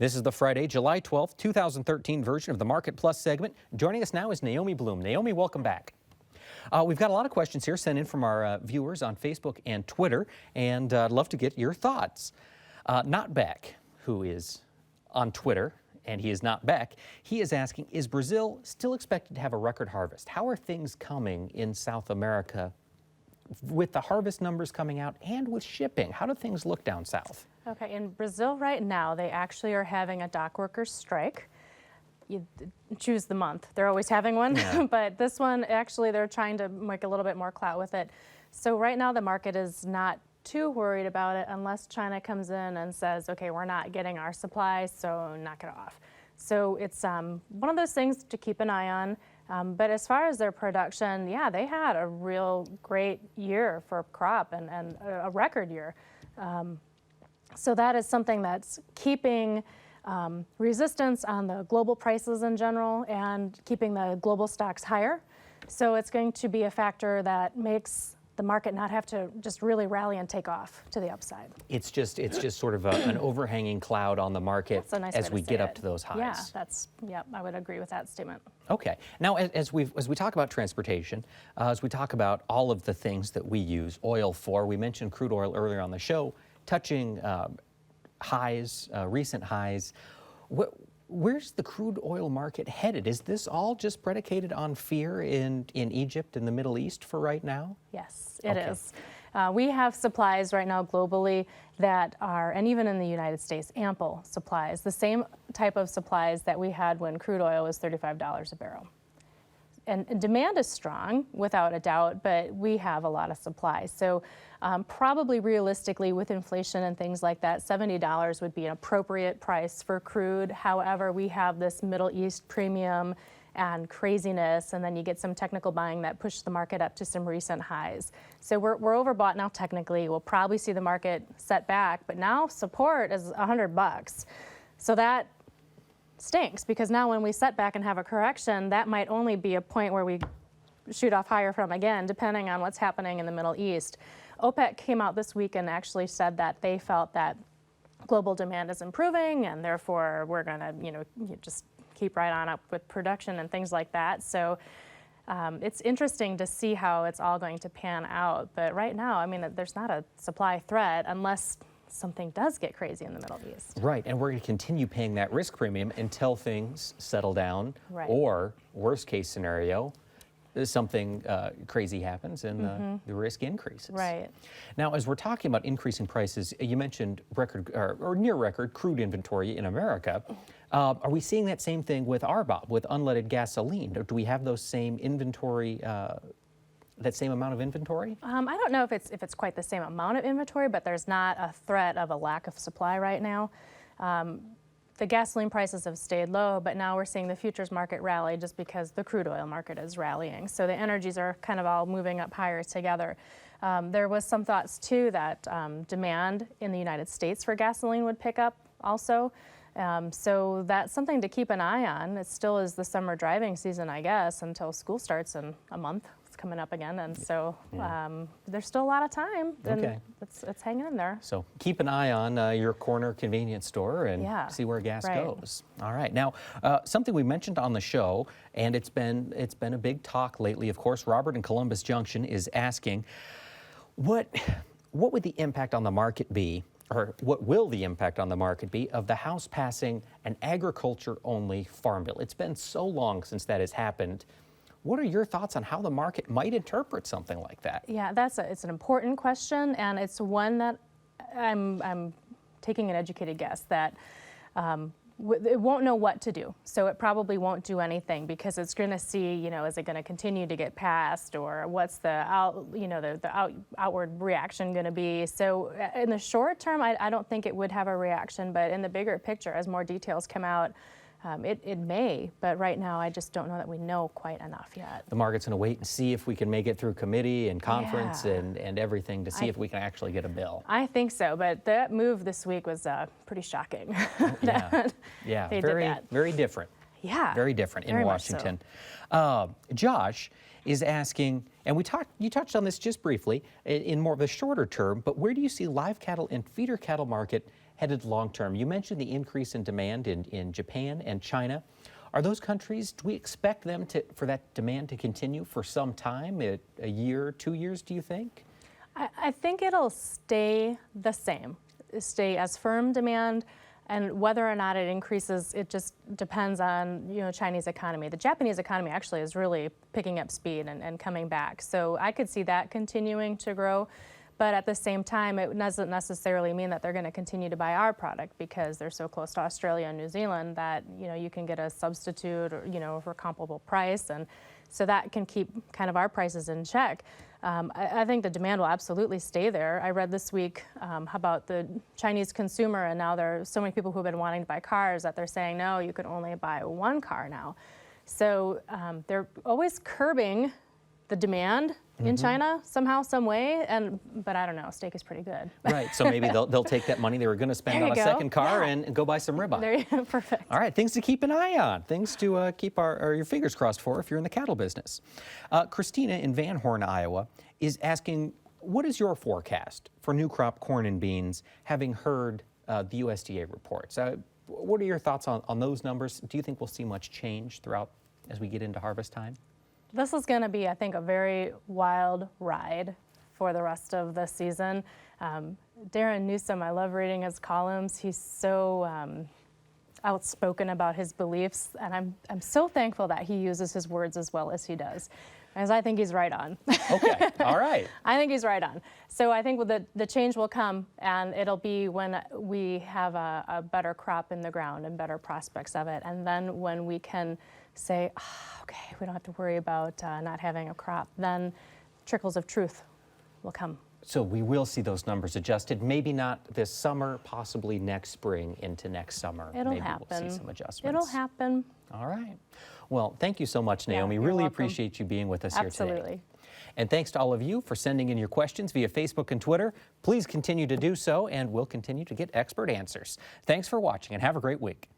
This is the Friday, July 12th, 2013 version of the Market Plus segment. Joining us now is Naomi Blohm. Naomi, welcome back. We've got a lot of questions here sent in from our viewers on Facebook and Twitter, and I'd love to get your thoughts. Not Beck, who is on Twitter, and he is not Beck, he is asking, is Brazil still expected to have a record harvest? How are things coming in South America with the harvest numbers coming out and with shipping? How do things look down south? Okay, in Brazil right now, they actually are having a dock workers strike. You choose the month. They're always having one, yeah. But this one, actually, they're trying to make a little bit more clout with it. So right now, the market is not too worried about it unless China comes in and says, okay, we're not getting our supplies, so knock it off. So it's one of those things to keep an eye on. But as far as their production, yeah, they had a real great year for crop and a record year. So that is something that's keeping resistance on the global prices in general and keeping the global stocks higher. So it's going to be a factor that makes the market not have to just really rally and take off to the upside. It's just sort of an overhanging cloud on the market as we get up to those highs. Yeah, I would agree with that statement. Okay. Now, as we talk about transportation, as we talk about all of the things that we use oil for, we mentioned crude oil earlier on the show, touching highs, recent highs. Where's the crude oil market headed? Is this all just predicated on fear in Egypt and the Middle East for right now? Yes, it is. We have supplies right now globally that are, and even in the United States, ample supplies. The same type of supplies that we had when crude oil was $35 a barrel. And demand is strong, without a doubt, but we have a lot of supply. So probably realistically, with inflation and things like that, $70 would be an appropriate price for crude. However, we have this Middle East premium and craziness, and then you get some technical buying that pushed the market up to some recent highs. So we're overbought now technically. We'll probably see the market set back, but now support is $100. So that stinks, because now when we set back and have a correction, that might only be a point where we shoot off higher from again, depending on what's happening in the Middle East. OPEC came out this week and actually said that they felt that global demand is improving, and therefore we're going to, just keep right on up with production and things like that. So it's interesting to see how it's all going to pan out. But right now, I mean, there's not a supply threat unless something does get crazy in the Middle East. Right, and we're going to continue paying that risk premium until things settle down, right. Or worst case scenario, something crazy happens and the risk increases. Right. Now, as we're talking about increasing prices, you mentioned record or near record crude inventory in America. Are we seeing that same thing with RBOB, with unleaded gasoline? Do we have those same inventory? That same amount of inventory? I don't know if it's quite the same amount of inventory, but there's not a threat of a lack of supply right now. The gasoline prices have stayed low, but now we're seeing the futures market rally just because the crude oil market is rallying. So the energies are kind of all moving up higher together. There was some thoughts too that demand in the United States for gasoline would pick up also. So that's something to keep an eye on. It still is the summer driving season, I guess, until school starts in a month. It's coming up again, and so there's still a lot of time. And it's hanging in there. So keep an eye on your corner convenience store and see where gas goes. All right. Now, something we mentioned on the show, and it's been a big talk lately. Of course, Robert in Columbus Junction is asking, what would the impact on the market be? Or what will the impact on the market be of the House passing an agriculture-only farm bill? It's been so long since that has happened. What are your thoughts on how the market might interpret something like that? Yeah, it's an important question, and it's one that I'm taking an educated guess that it won't know what to do. So it probably won't do anything because it's going to see, is it going to continue to get passed, or what's the outward reaction going to be? So in the short term, I don't think it would have a reaction, but in the bigger picture, as more details come out, it may, but right now I just don't know that we know quite enough yet. The market's going to wait and see if we can make it through committee and conference and everything to see if we can actually get a bill. I think so, but that move this week was pretty shocking. Very different. Yeah. Very different in Washington. So. Josh is asking, and you touched on this just briefly in more of a shorter term, but where do you see live cattle and feeder cattle market headed long term? You mentioned the increase in demand in Japan and China. Are those countries, do we expect them for that demand to continue for some time, a year, 2 years, do you think? I think it'll stay the same, stay as firm demand, and whether or not it increases, it just depends on, Chinese economy. The Japanese economy actually is really picking up speed and coming back. So I could see that continuing to grow. But at the same time, it doesn't necessarily mean that they're going to continue to buy our product because they're so close to Australia and New Zealand that, you can get a substitute or, for a comparable price. And so that can keep kind of our prices in check. I think the demand will absolutely stay there. I read this week about the Chinese consumer, and now there are so many people who have been wanting to buy cars that they're saying, no, you can only buy one car now. So they're always curbing the demand in China somehow, some way, but I don't know, steak is pretty good. Right, so maybe they'll take that money they were going to spend on a second car and go buy some ribeye. There you go, perfect. All right, things to keep an eye on, things to keep your fingers crossed for if you're in the cattle business. Christina in Van Horn, Iowa, is asking, what is your forecast for new crop corn and beans, having heard the USDA reports? What are your thoughts on those numbers? Do you think we'll see much change throughout as we get into harvest time? This is going to be, I think, a very wild ride for the rest of the season. Darren Newsom, I love reading his columns. He's so outspoken about his beliefs, and I'm so thankful that he uses his words as well as he does, as I think he's right on. Okay, all right. I think he's right on. So I think the change will come, and it'll be when we have a better crop in the ground and better prospects of it, and then when we can say, okay, we don't have to worry about not having a crop, then trickles of truth will come. So we will see those numbers adjusted, maybe not this summer, possibly next spring into next summer. It'll maybe happen. We'll see some adjustments. It'll happen. All right. Well, thank you so much, Naomi. you're Really welcome. appreciate you being with us here today. Absolutely. And thanks to all of you for sending in your questions via Facebook and Twitter. Please continue to do so, and we'll continue to get expert answers. Thanks for watching, and have a great week.